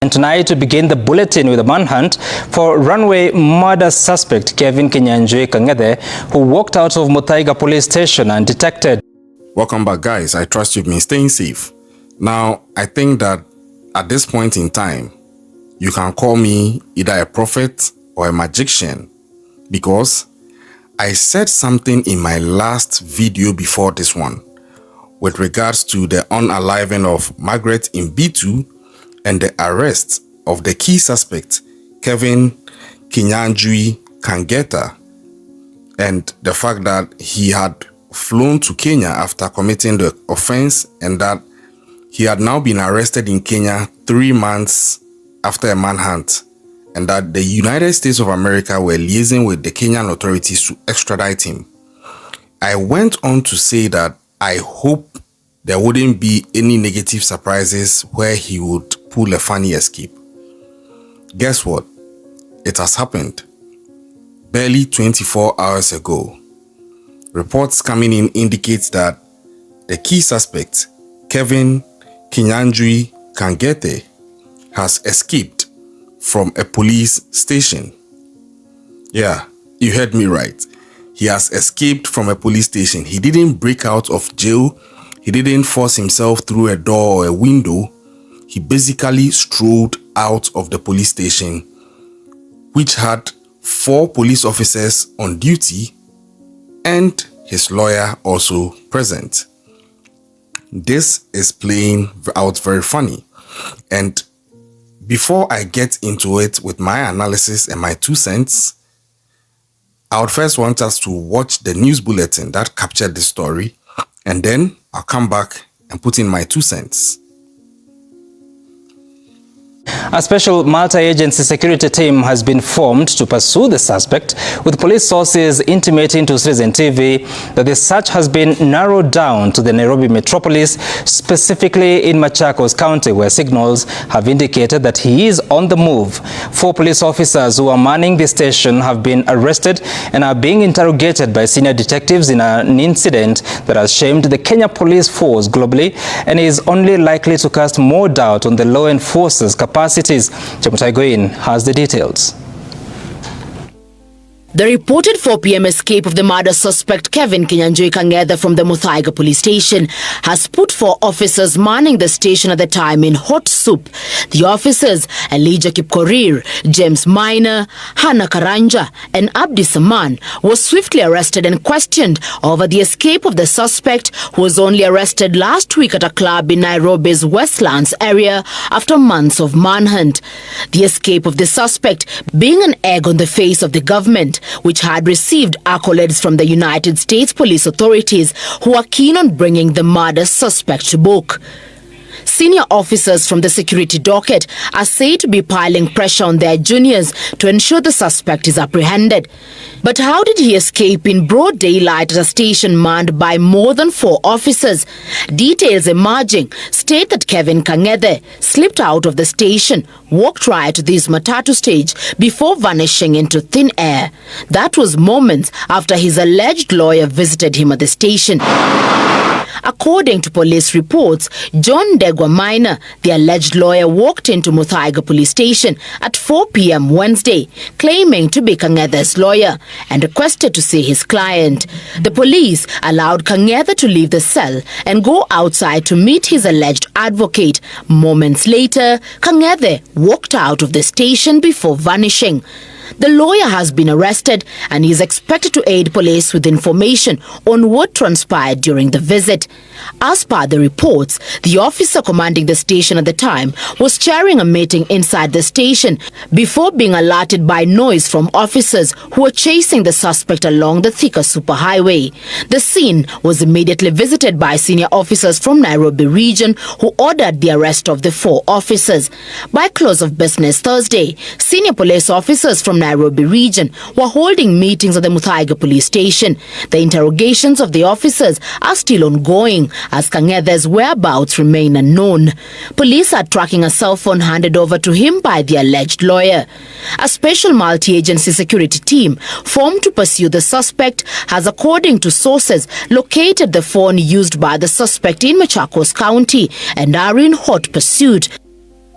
And tonight we begin the bulletin with a manhunt for runaway murder suspect Kevin Kinyanjui Kangethe, who walked out of Muthaiga police station and detected. Welcome back, guys. I trust you've been staying safe. Now, I think that at this point in time, you can call me either a prophet or a magician, because I said something in my last video before this one with regards to the unaliving of Margaret in B2 and the arrest of the key suspect, Kevin Kinyanjui Kangethe, and the fact that he had flown to Kenya after committing the offense, and that he had now been arrested in Kenya 3 months after a manhunt, and that the United States of America were liaising with the Kenyan authorities to extradite him. I went on to say that I hope there wouldn't be any negative surprises where he would pull a funny escape. Guess what? It has happened. Barely 24 hours ago, reports coming in indicate that the key suspect, Kevin Kinyanjui Kangethe, has escaped from a police station. Yeah, you heard me right. He has escaped from a police station. He didn't break out of jail. He didn't force himself through a door or a window. He basically strolled out of the police station, which had 4 police officers on duty and his lawyer also present. This is playing out very funny. And before I get into it with my analysis and my 2 cents, I would first want us to watch the news bulletin that captured this story, and then I'll come back and put in my 2 cents. A special multi-agency security team has been formed to pursue the suspect, with police sources intimating to Citizen TV that the search has been narrowed down to the Nairobi metropolis, specifically in Machakos County, where signals have indicated that he is on the move. 4 police officers who are manning the station have been arrested and are being interrogated by senior detectives in an incident that has shamed the Kenya police force globally and is only likely to cast more doubt on the law enforcers' capacities. Muthaiga has the details. The reported 4 p.m. escape of the murder suspect Kevin Kinyanjui Kangethe from the Muthaiga police station has put 4 officers manning the station at the time in hot soup. The officers, Elijah Kipkorir, James Minor, Hannah Karanja and Abdi Saman, were swiftly arrested and questioned over the escape of the suspect, who was only arrested last week at a club in Nairobi's Westlands area after months of manhunt. The escape of the suspect being an egg on the face of the government, which had received accolades from the United States police authorities, who are keen on bringing the murder suspect to book. Senior officers from the security docket are said to be piling pressure on their juniors to ensure the suspect is apprehended. But how did he escape in broad daylight at a station manned by more than 4 officers? Details emerging state that Kevin Kangethe slipped out of the station, walked right to this matatu stage before vanishing into thin air. That was moments after his alleged lawyer visited him at the station. According to police reports, John Degwa Minor, the alleged lawyer, walked into Muthaiga police station at 4 p.m. Wednesday, claiming to be Kangethe's lawyer, and requested to see his client. The police allowed Kangethe to leave the cell and go outside to meet his alleged advocate. Moments later, Kangethe walked out of the station before vanishing. The lawyer has been arrested and is expected to aid police with information on what transpired during the visit. As per the reports, the officer commanding the station at the time was chairing a meeting inside the station before being alerted by noise from officers who were chasing the suspect along the Thika superhighway. The scene was immediately visited by senior officers from Nairobi region, who ordered the arrest of the 4 officers. By close of business Thursday, senior police officers from Nairobi region were holding meetings at the Muthaiga police station. The interrogations of the officers are still ongoing, as Kangethe's whereabouts remain unknown. Police are tracking a cell phone handed over to him by the alleged lawyer. A special multi-agency security team formed to pursue the suspect has, according to sources, located the phone used by the suspect in Machakos County and are in hot pursuit.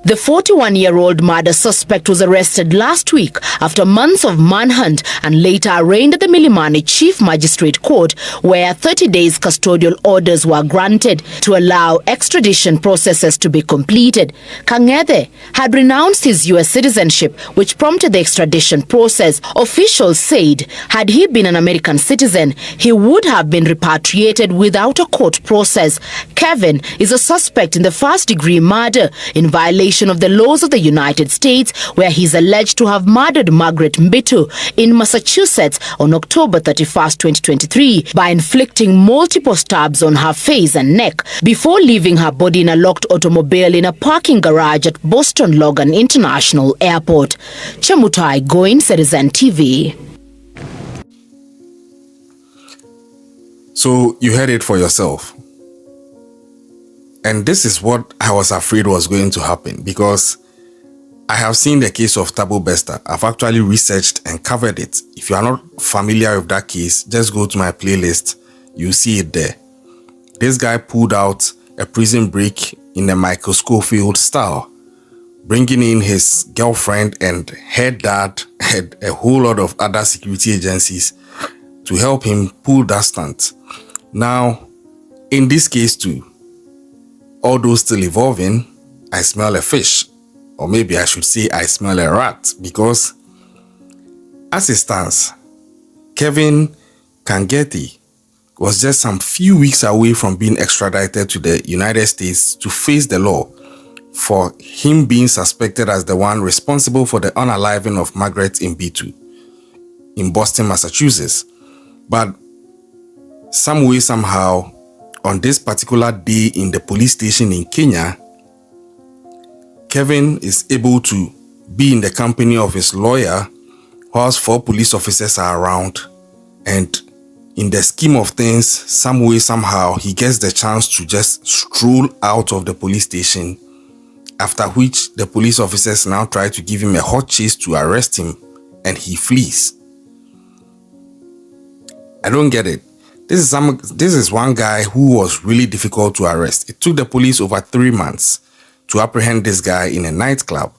The 41-year-old murder suspect was arrested last week after months of manhunt and later arraigned at the Milimani Chief Magistrate Court, where 30 days custodial orders were granted to allow extradition processes to be completed. Kangethe had renounced his U.S. citizenship, which prompted the extradition process. Officials said had he been an American citizen, he would have been repatriated without a court process. Kevin is a suspect in the first-degree murder in violation of the laws of the United States, where he's alleged to have murdered Margaret Mbitu in Massachusetts on October 31st, 2023 by inflicting multiple stabs on her face and neck before leaving her body in a locked automobile in a parking garage at Boston Logan International Airport. Muthaiga, Citizen TV. So you heard it for yourself. And this is what I was afraid was going to happen, because I have seen the case of Thabo Bester. I've actually researched and covered it. If you are not familiar with that case, just go to my playlist. You see it there. This guy pulled out a prison break in a Michael Scofield style, bringing in his girlfriend and her dad and a whole lot of other security agencies to help him pull that stunt. Now, in this case too, although still evolving, I smell a fish. Or maybe I should say I smell a rat, because as it stands, Kevin Kangethe was just some few weeks away from being extradited to the United States to face the law for him being suspected as the one responsible for the unaliving of Margaret Mbitu in Boston, Massachusetts. But some way, somehow, on this particular day in the police station in Kenya, Kevin is able to be in the company of his lawyer, whilst 4 police officers are around, and in the scheme of things, some way, somehow, he gets the chance to just stroll out of the police station, after which the police officers now try to give him a hot chase to arrest him, and he flees. I don't get it. This is one guy who was really difficult to arrest. It took the police over 3 months to apprehend this guy in a nightclub.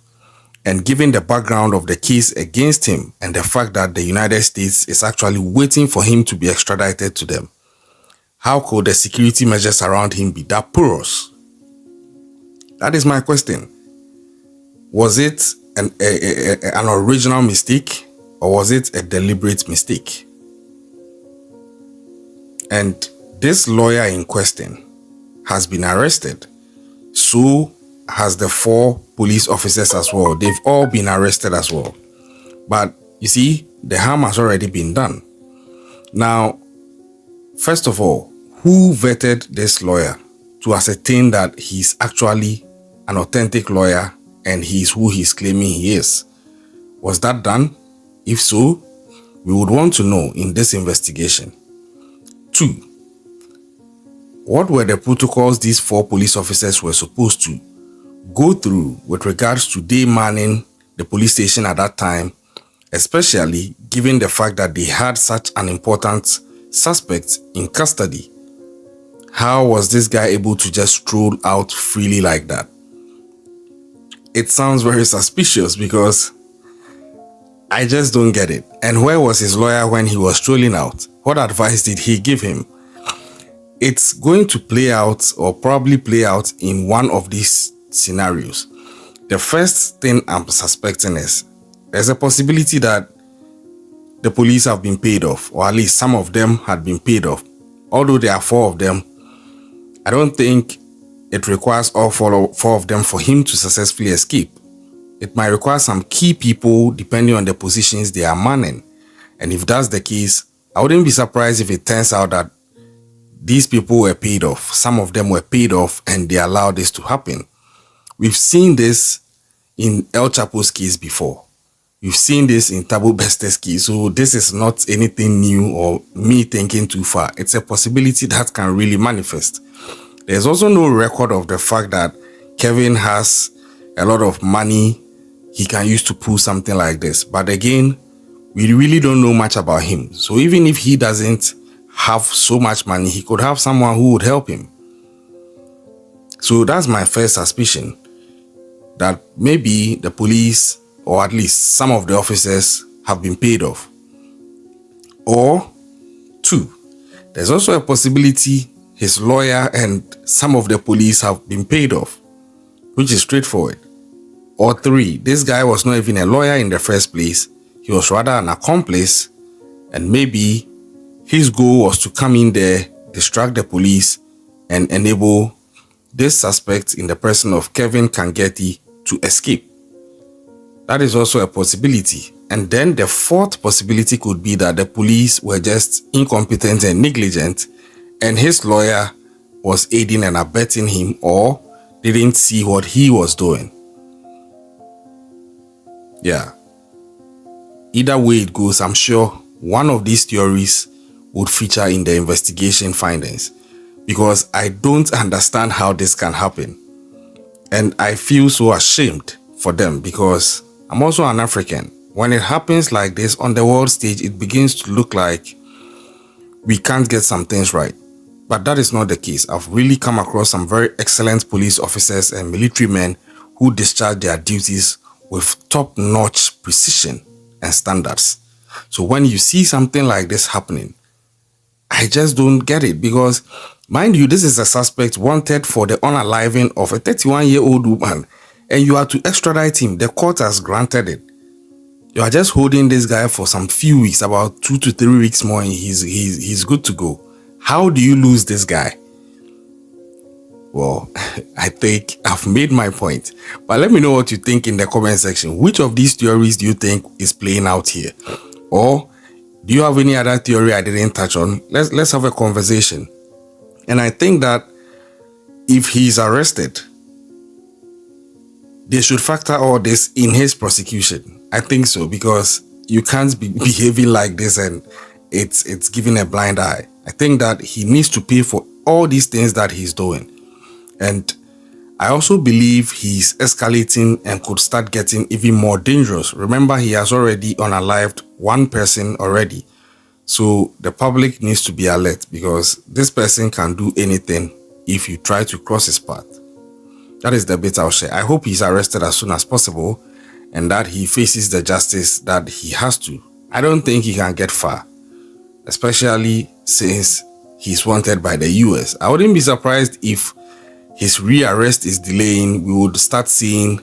And given the background of the case against him and the fact that the United States is actually waiting for him to be extradited to them, how could the security measures around him be that porous? That is my question. Was it an original mistake, or was it a deliberate mistake? And this lawyer in question has been arrested. So has the 4 police officers as well. They've all been arrested as well. But you see, the harm has already been done. Now, first of all, who vetted this lawyer to ascertain that he's actually an authentic lawyer and he's who he's claiming he is? Was that done? If so, we would want to know in this investigation. 2, what were the protocols these 4 police officers were supposed to go through with regards to day manning the police station at that time, especially given the fact that they had such an important suspect in custody? How was this guy able to just stroll out freely like that? It sounds very suspicious, because I just don't get it. And where was his lawyer when he was strolling out? What advice did he give him? It's going to play out, or probably play out, in one of these scenarios. The first thing I'm suspecting is there's a possibility that the police have been paid off, or at least some of them had been paid off. Although there are 4 of them, I don't think it requires all 4 of them for him to successfully escape. It might require some key people depending on the positions they are manning. And if that's the case, I wouldn't be surprised if it turns out that these people were paid off. Some of them were paid off and they allowed this to happen. We've seen this in El Chapo's case before. We've seen this in Thabo Bester's case. So this is not anything new or me thinking too far. It's a possibility that can really manifest. There's also no record of the fact that Kevin has a lot of money he can use to pull something like this. But again, we really don't know much about him. So even if he doesn't have so much money, he could have someone who would help him. So that's my first suspicion, that maybe the police, or at least some of the officers, have been paid off. Or 2, there's also a possibility his lawyer and some of the police have been paid off, which is straightforward. Or 3, this guy was not even a lawyer in the first place. He was rather an accomplice, and maybe his goal was to come in there, distract the police, and enable this suspect in the person of Kevin Kangethe to escape. That is also a possibility. And then the 4th possibility could be that the police were just incompetent and negligent, and his lawyer was aiding and abetting him, or didn't see what he was doing. Yeah. Either way it goes, I'm sure one of these theories would feature in the investigation findings, because I don't understand how this can happen. And I feel so ashamed for them, because I'm also an African. When it happens like this on the world stage, it begins to look like we can't get some things right. But that is not the case. I've really come across some very excellent police officers and military men who discharge their duties with top-notch precision and standards. So when you see something like this happening, I just don't get it, because mind you, this is a suspect wanted for the unaliving of a 31-year-old woman, and you are to extradite him. The court has granted it. You are just holding this guy for some few weeks, about 2 to 3 weeks more, and he's good to go. How do you lose this guy? Well, I think I've made my point. But let me know what you think in the comment section. Which of these theories do you think is playing out here? Or do you have any other theory I didn't touch on? Let's have a conversation. And I think that if he's arrested, they should factor all this in his prosecution. I think so, because you can't be behaving like this and it's giving a blind eye. I think that he needs to pay for all these things that he's doing. And I also believe he's escalating and could start getting even more dangerous. Remember, he has already unalived one person already. So the public needs to be alert, because this person can do anything if you try to cross his path. That is the bit I'll share. I hope he's arrested as soon as possible and that he faces the justice that he has to. I don't think he can get far, especially since he's wanted by the US. I wouldn't be surprised if his rearrest is delaying. We would start seeing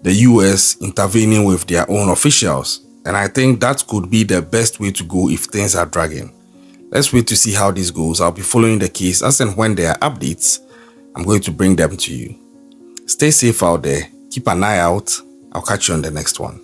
the US intervening with their own officials. And I think that could be the best way to go if things are dragging. Let's wait to see how this goes. I'll be following the case as and when there are updates, I'm going to bring them to you. Stay safe out there. Keep an eye out. I'll catch you on the next one.